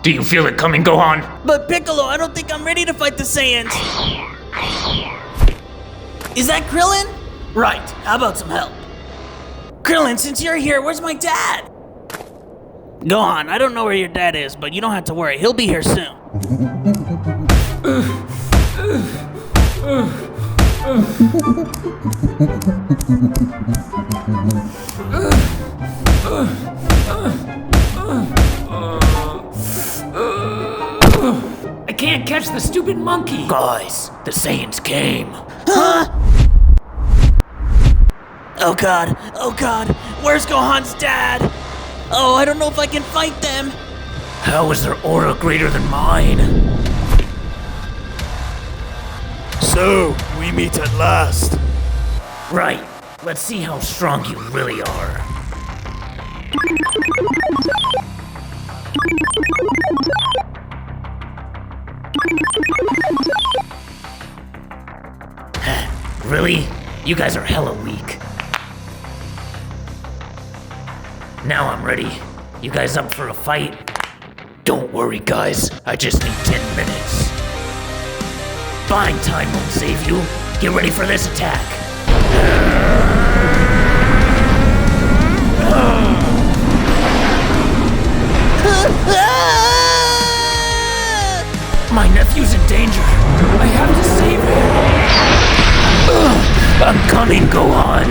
Do you feel it coming, Gohan? But Piccolo, I don't think I'm ready to fight the Saiyans. Is that Krillin? Right, how about some help? Krillin, since you're here, where's my dad? Gohan, I don't know where your dad is, but you don't have to worry, he'll be here soon. I can't catch the stupid monkey. Guys, the Saiyans came. Huh? Oh god, where's Gohan's dad? Oh, I don't know if I can fight them. How is their aura greater than mine? So, we meet at last. Right, let's see how strong you really are. Really? You guys are hella weak. Now I'm ready. You guys up for a fight? Don't worry, guys. I just need 10 minutes. Fine, time won't save you. Get ready for this attack. My nephew's in danger. I have to save him. I'm coming, Gohan.